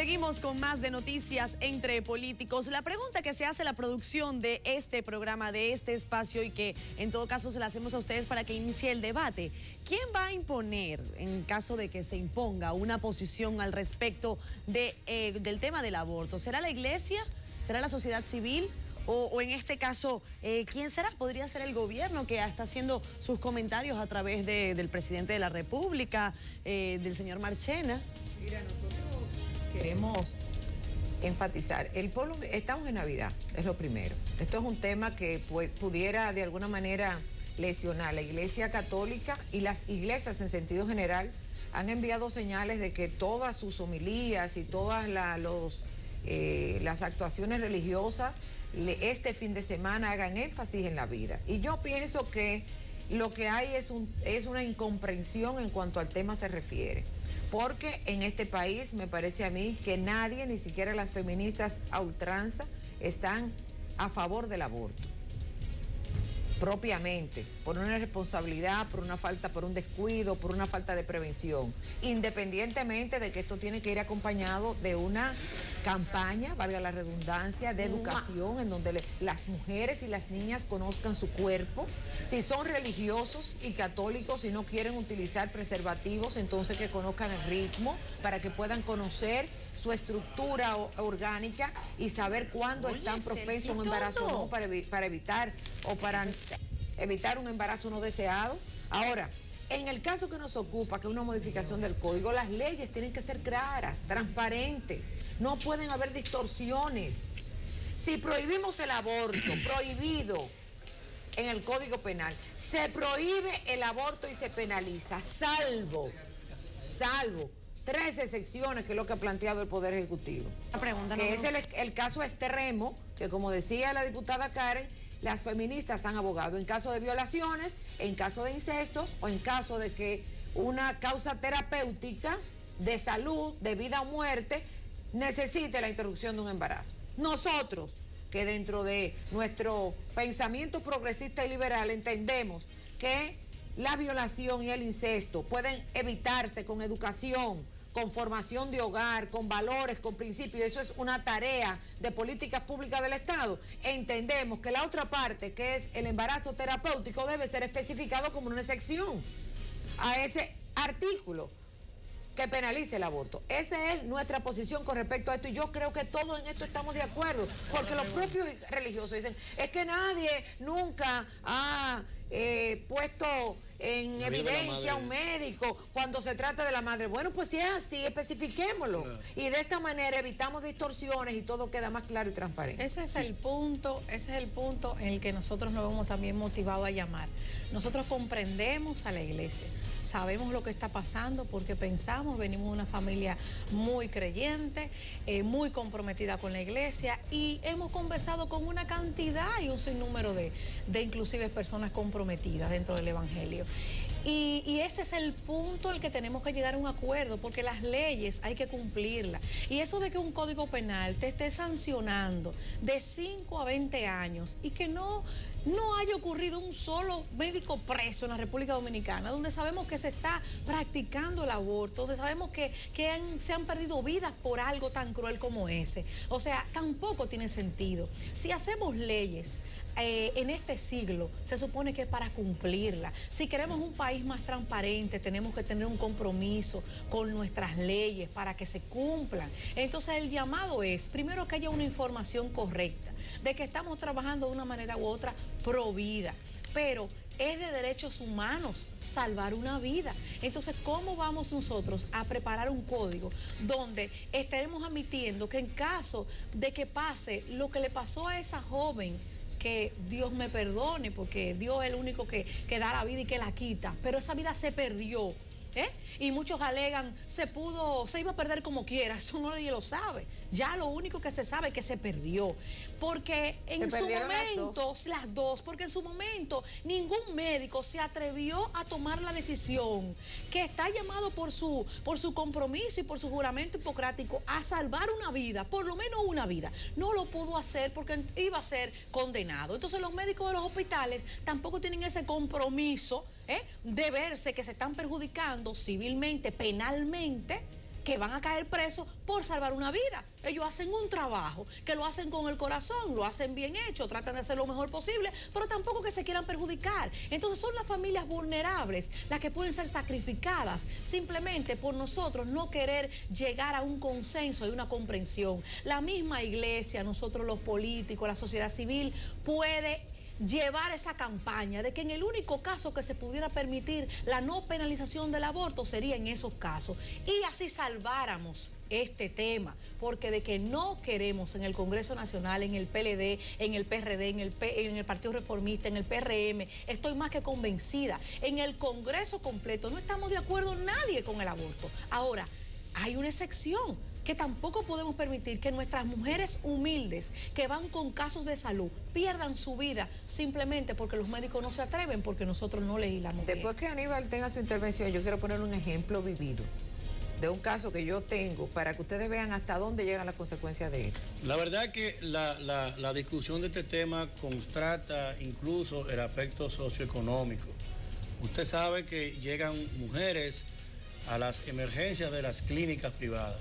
Seguimos con más de Noticias entre Políticos. La pregunta que se hace la producción de este programa, de este espacio, y que en todo caso se la hacemos a ustedes para que inicie el debate. ¿Quién va a imponer, en caso de que se imponga, una posición al respecto del tema del aborto? ¿Será la Iglesia? ¿Será la sociedad civil? O en este caso, ¿quién será? ¿Podría ser el gobierno, que está haciendo sus comentarios a través del presidente de la República, del señor Marchena? Mira, nosotros queremos enfatizar, el pueblo, estamos en Navidad, es lo primero. Esto es un tema que pudiera de alguna manera lesionar. La Iglesia Católica y las iglesias en sentido general han enviado señales de que todas sus homilías y todas las actuaciones religiosas este fin de semana hagan énfasis en la vida. Y yo pienso que lo que hay es una incomprensión en cuanto al tema se refiere. Porque en este país me parece a mí que nadie, ni siquiera las feministas a ultranza, están a favor del aborto. Propiamente, por una irresponsabilidad, por una falta, por un descuido, por una falta de prevención. Independientemente de que esto tiene que ir acompañado de una campaña, valga la redundancia, de educación, en donde las mujeres y las niñas conozcan su cuerpo. Si son religiosos y católicos y no quieren utilizar preservativos, entonces que conozcan el ritmo para que puedan conocer su estructura orgánica y saber cuándo están propensos a un embarazo o no, para evitar un embarazo no deseado. Ahora, en el caso que nos ocupa, que es una modificación del código, las leyes tienen que ser claras, transparentes, no pueden haber distorsiones. Si prohibimos el aborto, prohibido en el Código Penal, se prohíbe el aborto y se penaliza, salvo 3 excepciones, que es lo que ha planteado el Poder Ejecutivo. Es el caso extremo, que como decía la diputada Karen, las feministas han abogado en caso de violaciones, en caso de incestos o en caso de que una causa terapéutica de salud, de vida o muerte, necesite la interrupción de un embarazo. Nosotros, que dentro de nuestro pensamiento progresista y liberal entendemos que la violación y el incesto pueden evitarse con educación, con formación de hogar, con valores, con principios. Eso es una tarea de políticas públicas del Estado. Entendemos que la otra parte, que es el embarazo terapéutico, debe ser especificado como una excepción a ese artículo que penalice el aborto. Esa es nuestra posición con respecto a esto, y yo creo que todos en esto estamos de acuerdo, porque los propios religiosos dicen, es que nadie nunca ha puesto en evidencia a un médico cuando se trata de la madre. Bueno, pues si es así, especifiquémoslo. Claro. Y de esta manera evitamos distorsiones y todo queda más claro y transparente. Ese es el punto en el que nosotros nos hemos también motivado a llamar. Nosotros comprendemos a la iglesia, sabemos lo que está pasando porque pensamos, venimos de una familia muy creyente, muy comprometida con la iglesia, y hemos conversado con una cantidad y un sinnúmero de inclusive personas comprometidas dentro del Evangelio. Y ese es el punto en el que tenemos que llegar a un acuerdo, porque las leyes hay que cumplirlas. Y eso de que un código penal te esté sancionando de 5 a 20 años y que no haya ocurrido un solo médico preso en la República Dominicana, donde sabemos que se está practicando el aborto, donde sabemos que se han perdido vidas por algo tan cruel como ese. O sea, tampoco tiene sentido. Si hacemos leyes en este siglo, se supone que es para cumplirla. Si queremos un país más transparente, tenemos que tener un compromiso con nuestras leyes para que se cumplan. Entonces el llamado es, primero, que haya una información correcta, de que estamos trabajando de una manera u otra pro vida, pero es de derechos humanos salvar una vida. Entonces, ¿cómo vamos nosotros a preparar un código donde estaremos admitiendo que en caso de que pase lo que le pasó a esa joven, que Dios me perdone, porque Dios es el único que da la vida y que la quita, pero esa vida se perdió, y muchos alegan, se iba a perder como quiera? Eso nadie lo sabe. Ya lo único que se sabe es que se perdió, porque en su momento, las dos, porque en su momento ningún médico se atrevió a tomar la decisión que está llamado por su compromiso y por su juramento hipocrático a salvar una vida, por lo menos una vida. No lo pudo hacer porque iba a ser condenado. Entonces los médicos de los hospitales tampoco tienen ese compromiso de verse que se están perjudicando civilmente, penalmente, que van a caer presos por salvar una vida. Ellos hacen un trabajo, que lo hacen con el corazón, lo hacen bien hecho, tratan de hacer lo mejor posible, pero tampoco que se quieran perjudicar. Entonces son las familias vulnerables las que pueden ser sacrificadas simplemente por nosotros no querer llegar a un consenso y una comprensión. La misma iglesia, nosotros los políticos, la sociedad civil puede llevar esa campaña de que en el único caso que se pudiera permitir la no penalización del aborto sería en esos casos, y así salváramos este tema, porque de que no queremos en el Congreso Nacional, en el PLD, en el PRD, en el Partido Reformista, en el PRM, estoy más que convencida. En el Congreso completo no estamos de acuerdo nadie con el aborto. Ahora, hay una excepción, que tampoco podemos permitir que nuestras mujeres humildes que van con casos de salud pierdan su vida simplemente porque los médicos no se atreven, porque nosotros no legislamos. Después que Aníbal tenga su intervención, yo quiero poner un ejemplo vivido de un caso que yo tengo para que ustedes vean hasta dónde llegan las consecuencias de esto. La verdad que la discusión de este tema constata incluso el aspecto socioeconómico. Usted sabe que llegan mujeres a las emergencias de las clínicas privadas.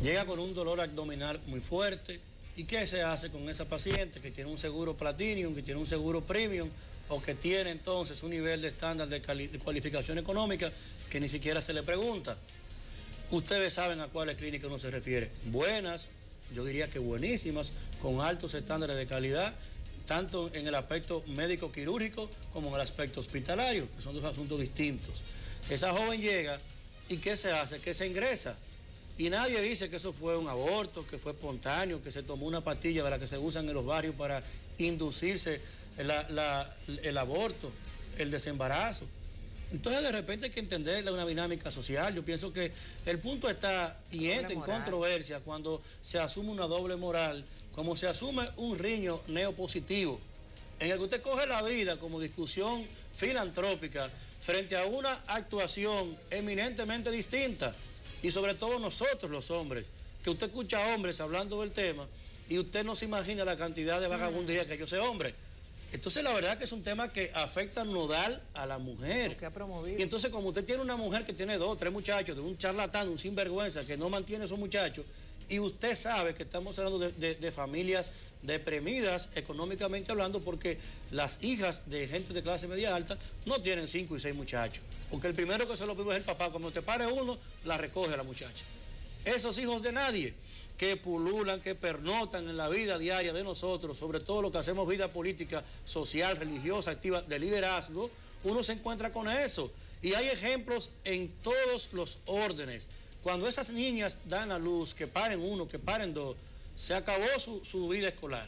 Llega con un dolor abdominal muy fuerte. ¿Y qué se hace con esa paciente que tiene un seguro Platinum, que tiene un seguro Premium o que tiene entonces un nivel de estándar de cualificación económica que ni siquiera se le pregunta? Ustedes saben a cuáles clínicas uno se refiere. Buenas, yo diría que buenísimas, con altos estándares de calidad, tanto en el aspecto médico-quirúrgico como en el aspecto hospitalario, que son dos asuntos distintos. Esa joven llega y ¿qué se hace? Que se ingresa. Y nadie dice que eso fue un aborto, que fue espontáneo, que se tomó una pastilla de la que se usan en los barrios para inducirse el aborto, el desembarazo. Entonces de repente hay que entender una dinámica social. Yo pienso que el punto está y entra en controversia cuando se asume una doble moral, como se asume un riño neopositivo, en el que usted coge la vida como discusión filantrópica frente a una actuación eminentemente distinta. Y sobre todo nosotros los hombres, que usted escucha a hombres hablando del tema y usted no se imagina la cantidad de vagabundería que yo sé hombre. Entonces la verdad que es un tema que afecta nodal a la mujer. Que ha promovido. Y entonces como usted tiene una mujer que tiene 2 o 3 muchachos, de un charlatán, un sinvergüenza que no mantiene a esos muchachos, y usted sabe que estamos hablando de familias deprimidas económicamente hablando, porque las hijas de gente de clase media alta no tienen 5 y 6 muchachos. Porque el primero que se lo pide es el papá. Cuando te pare uno, la recoge a la muchacha. Esos hijos de nadie que pululan, que pernotan en la vida diaria de nosotros, sobre todo los que hacemos vida política, social, religiosa, activa, de liderazgo, uno se encuentra con eso. Y hay ejemplos en todos los órdenes. Cuando esas niñas dan a luz, que paren 1, que paren 2, se acabó su vida escolar,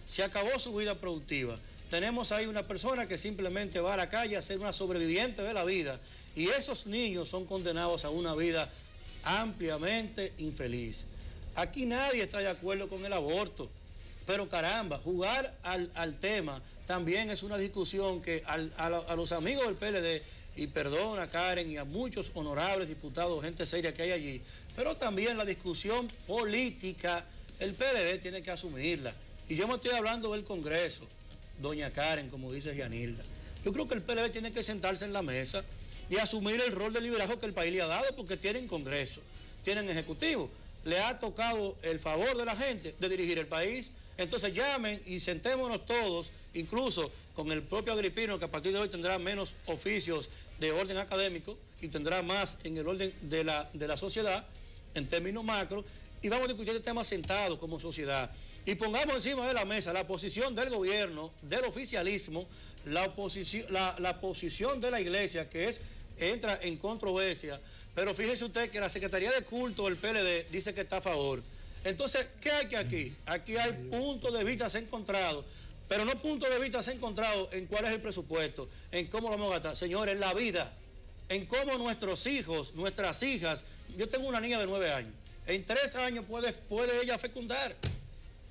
se acabó su vida productiva. Tenemos ahí una persona que simplemente va a la calle a ser una sobreviviente de la vida, y esos niños son condenados a una vida ampliamente infeliz. Aquí nadie está de acuerdo con el aborto, pero caramba, jugar al tema también es una discusión que a los amigos del PLD, y perdón a Karen y a muchos honorables diputados, gente seria que hay allí, pero también la discusión política, el PLD tiene que asumirla. Y yo me estoy hablando del Congreso, doña Karen, como dice Gianilda. Yo creo que el PLD tiene que sentarse en la mesa y asumir el rol de liderazgo que el país le ha dado, porque tienen Congreso, tienen Ejecutivo. Le ha tocado el favor de la gente de dirigir el país. Entonces llamen y sentémonos todos, incluso con el propio Agripino, que a partir de hoy tendrá menos oficios de orden académico y tendrá más en el orden de la sociedad, en términos macro, y vamos a discutir este tema sentados como sociedad. Y pongamos encima de la mesa la posición del gobierno, del oficialismo, la posición de la iglesia, que entra en controversia. Pero fíjese usted que la Secretaría de Culto del PLD dice que está a favor. Entonces, ¿qué hay que aquí? Aquí hay puntos de vista encontrados, pero no puntos de vista encontrados en cuál es el presupuesto, en cómo lo vamos a gastar. Señores, en la vida, en cómo nuestros hijos, nuestras hijas, yo tengo una niña de 9 años, en 3 años puede ella fecundar.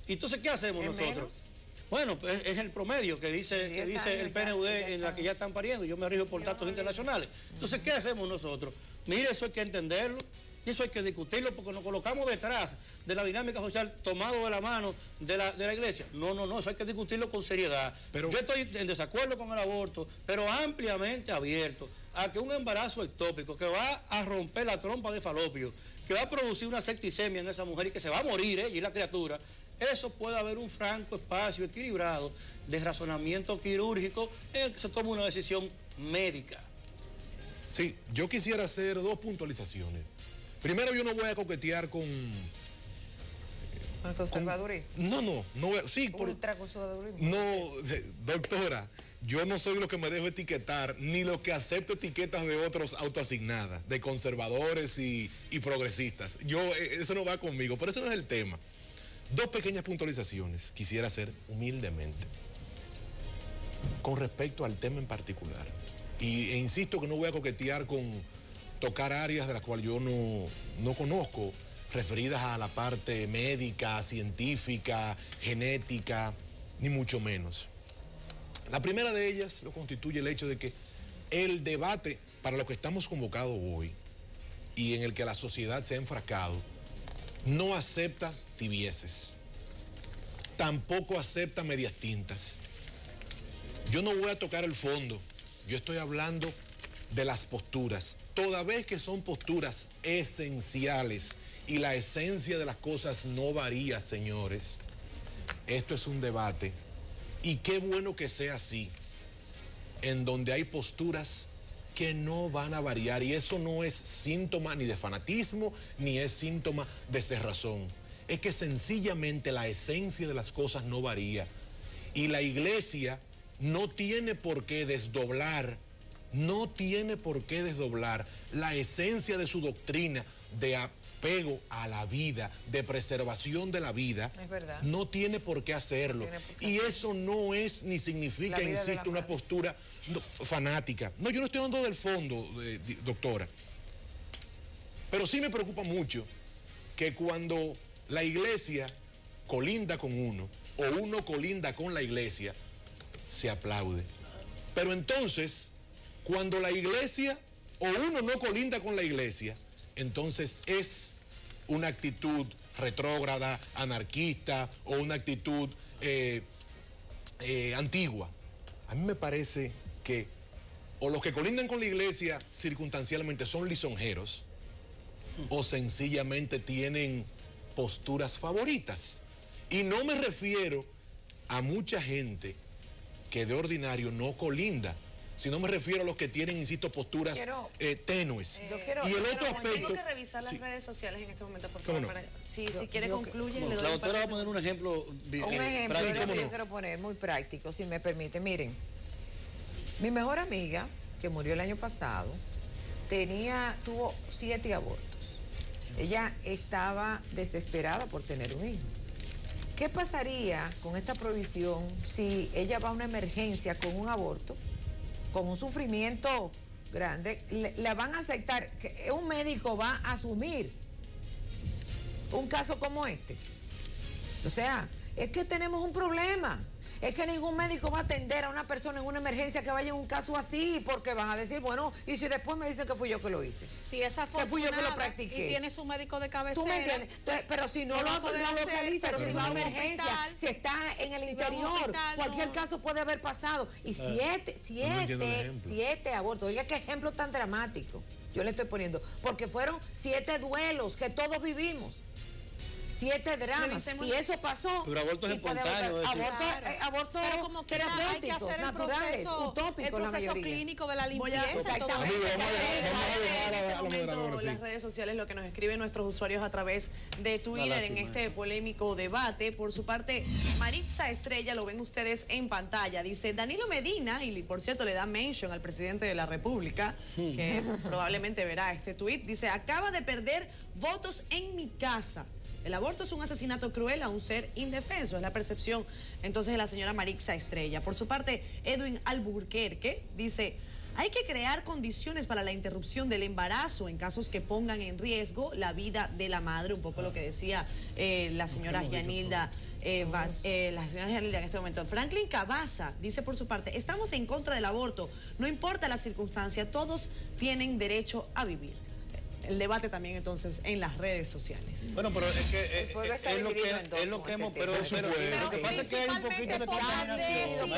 Entonces, ¿qué hacemos nosotros? Menos? Bueno, pues es el promedio que dice el PNUD en la que ya están pariendo. Yo me rijo por datos internacionales. Entonces, ¿qué hacemos nosotros? Mire, eso hay que entenderlo. Y eso hay que discutirlo porque nos colocamos detrás de la dinámica social tomado de la mano de la iglesia. No, eso hay que discutirlo con seriedad. Pero yo estoy en desacuerdo con el aborto, pero ampliamente abierto a que un embarazo ectópico que va a romper la trompa de falopio, que va a producir una septicemia en esa mujer y que se va a morir ella y la criatura, eso puede haber un franco espacio equilibrado de razonamiento quirúrgico en el que se toma una decisión médica. Sí, yo quisiera hacer 2 puntualizaciones. Primero, yo no voy a coquetear con... ¿Con el conservadurismo? No voy a... Sí, ultraconservadurismo. No, doctora, yo no soy lo que me dejo etiquetar, ni lo que acepto etiquetas de otros autoasignadas, de conservadores y progresistas. Eso no va conmigo, pero eso no es el tema. 2 pequeñas puntualizaciones quisiera hacer humildemente con respecto al tema en particular. E insisto que no voy a coquetear con tocar áreas de las cuales yo no conozco, referidas a la parte médica, científica, genética, ni mucho menos. La primera de ellas lo constituye el hecho de que el debate para lo que estamos convocados hoy y en el que la sociedad se ha enfrascado no acepta tibieces, tampoco acepta medias tintas. Yo no voy a tocar el fondo, yo estoy hablando de las posturas, toda vez que son posturas esenciales y la esencia de las cosas no varía, señores. Esto es un debate y qué bueno que sea así, en donde hay posturas que no van a variar, y eso no es síntoma ni de fanatismo ni es síntoma de cerrazón. Es que sencillamente la esencia de las cosas no varía y la iglesia no tiene por qué desdoblar la esencia de su doctrina de apego a la vida, de preservación de la vida. Es verdad. No tiene por qué hacerlo. Y eso no es ni significa, insisto, una postura fanática. No, yo no estoy hablando del fondo, doctora. Pero sí me preocupa mucho que cuando la iglesia colinda con uno o uno colinda con la iglesia, se aplaude. Pero entonces, cuando la iglesia o uno no colinda con la iglesia, entonces es una actitud retrógrada, anarquista o una actitud antigua. A mí me parece que o los que colindan con la iglesia circunstancialmente son lisonjeros o sencillamente tienen posturas favoritas. Y no me refiero a mucha gente que de ordinario no colinda, sino me refiero a los que tienen, insisto, posturas tenues. Y el otro aspecto... Tengo que revisar las redes sociales en este momento, por favor. Si quiere concluye, le doy la doctora va a poner un ejemplo. Un ejemplo que yo quiero poner, muy práctico, si me permite. Miren, mi mejor amiga, que murió el año pasado, tuvo 7 abortos. Ella estaba desesperada por tener un hijo. ¿Qué pasaría con esta prohibición si ella va a una emergencia con un aborto, con un sufrimiento grande? La van a aceptar, que un médico va a asumir un caso como este. O sea, es que tenemos un problema. Es que ningún médico va a atender a una persona en una emergencia que vaya en un caso así, porque van a decir, bueno, y si después me dicen que fui yo que lo hice. Si esa fue que fui yo que lo practiqué. Y tiene su médico de cabecera. ¿Tú me entiendes? Entonces, pero si no lo localiza, pero si va a una emergencia, si está en el interior, cualquier caso puede haber pasado. Y 7 abortos. Oiga, qué ejemplo tan dramático yo le estoy poniendo. Porque fueron 7 duelos que todos vivimos. 7 dramas, y eso pasó. Pero abortos espontáneos. Abortos pero como quiera hay que hacer el proceso clínico de la limpieza. Todo eso. Las redes sociales, lo que nos escriben nuestros usuarios a través de Twitter en este polémico debate. Por su parte, Maritza Estrella, lo ven ustedes en pantalla, dice: Danilo Medina, y por cierto le da mention al presidente de la República, que probablemente verá este tuit, dice: acaba de perder votos en mi casa. El aborto es un asesinato cruel a un ser indefenso, es la percepción entonces de la señora Maritza Estrella. Por su parte, Edwin Alburquerque dice: hay que crear condiciones para la interrupción del embarazo en casos que pongan en riesgo la vida de la madre, un poco lo que decía la señora Yanilda. La señora Yanilda en este momento. Franklin Cabaza dice por su parte: estamos en contra del aborto, no importa la circunstancia, todos tienen derecho a vivir. el debate también entonces en las redes sociales. Bueno, pero es que es lo que hemos, pero lo que pasa es que hay un poquito de contaminación.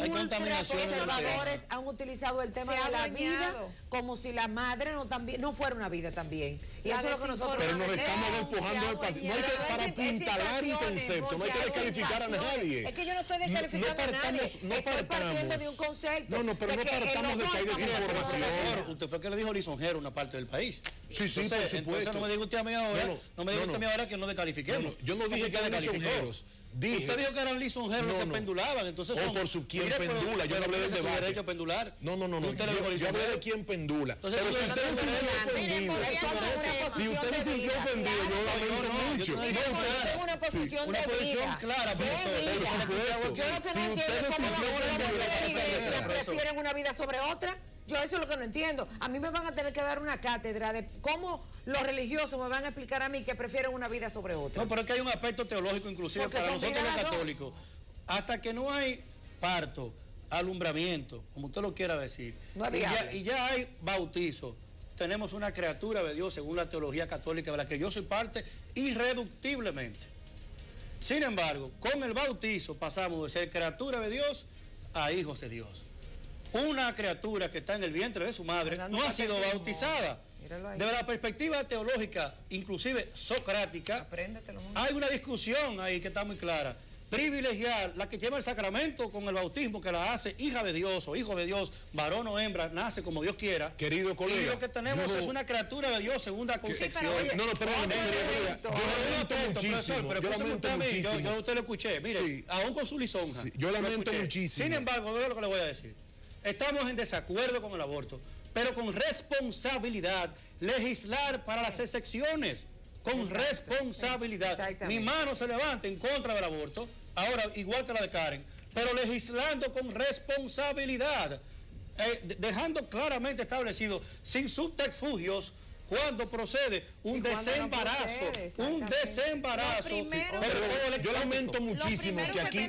Hay contaminación. Los conservadores han utilizado el tema de la vida como si la madre no fuera una vida también. Y eso es lo que nosotros. Pero nos estamos despojando del paciente. No hay que, para apuntalar un concepto, no hay que descalificar a nadie. Es que yo no estoy descalificando a nadie. No estoy partiendo de un concepto. No, pero no partamos de que hay desinformación. Usted fue que le dijo lisonjero una parte del país. Sí, por supuesto. Entonces no me diga usted a mí ahora, que no descalifiquemos. Yo no dije que eran lisonjeros. Usted dijo que eran lisonjeros los que pendulaban, entonces por su quien pendula, yo no hablé del debate. Derecho a pendular. No, yo hablé de quien pendula. Pero si usted se sintió ofendido, si usted se sintió ofendido, yo lamento mucho. Tengo una posición de vida. Clara, por supuesto. Yo no sé, Si usted se sintió ofendido, prefieren una vida sobre otra. Yo eso es lo que no entiendo. A mí me van a tener que dar una cátedra de cómo los religiosos me van a explicar a mí que prefieren una vida sobre otra. No, pero es que hay un aspecto teológico inclusive para nosotros los católicos. Hasta que no hay parto, alumbramiento, como usted lo quiera decir, y ya hay bautizo, tenemos una criatura de Dios según la teología católica de la que yo soy parte irreductiblemente. Sin embargo, con el bautizo pasamos de ser criatura de Dios a hijos de Dios. Una criatura que está en el vientre de su madre no ha sido bautizada. Desde la perspectiva teológica, inclusive socrática, hay una discusión ahí que está muy clara. Privilegiar la que lleva el sacramento con el bautismo, que la hace hija de Dios o hijo de Dios, varón o hembra, nace como Dios quiera. Querido colega. Y lo que tenemos es una criatura de Dios, segunda concepción. Perdóname, yo usted lo escuché, mire, aún con su lisonja. Yo lamento muchísimo. Sin embargo, veo lo que le voy a decir. Estamos en desacuerdo con el aborto, pero con responsabilidad, legislar para las excepciones, con responsabilidad. Mi mano se levanta en contra del aborto, ahora igual que la de Karen, pero legislando con responsabilidad, dejando claramente establecido, sin subterfugios, cuando procede un desembarazo, yo lamento muchísimo que aquí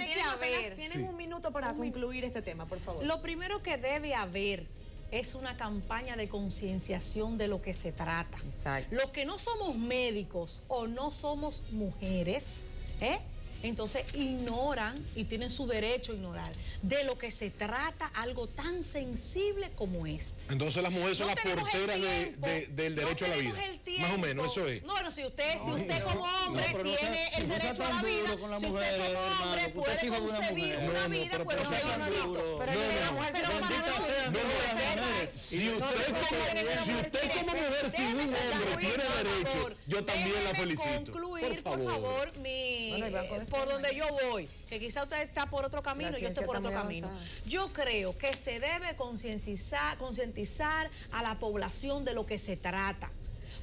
tienen un minuto para concluir este tema, por favor. Lo primero que debe haber es una campaña de concienciación de lo que se trata. Exacto. Los que no somos médicos o no somos mujeres, entonces ignoran y tienen su derecho a ignorar de lo que se trata algo tan sensible como este. Entonces las mujeres son las porteras del derecho a la vida. Más o menos, eso es. No, si usted como hombre tiene el derecho a la vida, si usted como hombre puede concebir una vida, pues lo felicito. Si usted como mujer sin un hombre tiene derecho, yo también la felicito. Concluir, por favor, por donde yo voy, que quizá usted está por otro camino y yo estoy por otro camino. Yo creo que se debe concientizar a la población de lo que se trata.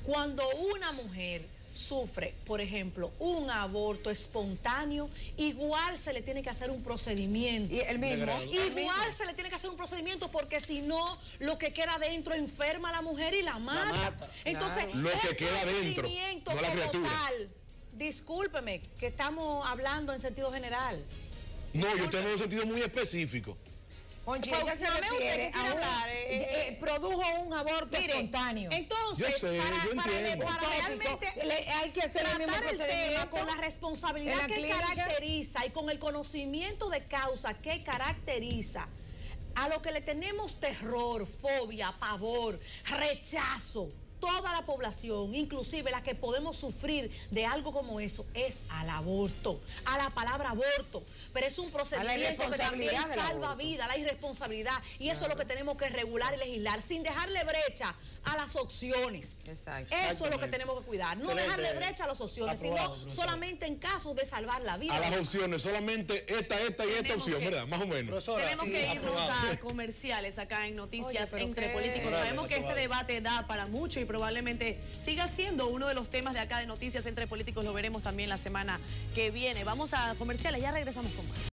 Cuando una mujer sufre, por ejemplo, un aborto espontáneo, igual se le tiene que hacer un procedimiento. ¿Y el mismo? Igual se le tiene que hacer un procedimiento porque si no, lo que queda dentro enferma a la mujer y la mata. Entonces, lo que queda dentro, no la criatura. Discúlpeme, que estamos hablando en sentido general. No, yo tengo un sentido muy específico. Conchi, ella se refiere a produjo un aborto espontáneo. Entonces, para realmente hay que hacer tratar el tema con la responsabilidad que caracteriza y con el conocimiento de causa que caracteriza a lo que le tenemos terror, fobia, pavor, rechazo, toda la población, inclusive la que podemos sufrir de algo como eso, es al aborto, a la palabra aborto. Pero es un procedimiento que también salva vida, la irresponsabilidad. Y eso es lo que tenemos que regular y legislar, sin dejarle brecha a las opciones. Exacto. Eso es lo que tenemos que cuidar. No dejarle brecha a las opciones, sino solamente en caso de salvar la vida. A las opciones, solamente esta y esta opción, ¿verdad? Más o menos. Tenemos que irnos a comerciales acá en Noticias Entre Políticos. Sabemos que este debate da para mucho y probablemente siga siendo uno de los temas de acá de Noticias Entre Políticos. Lo veremos también la semana que viene. Vamos a comerciales, ya regresamos con más.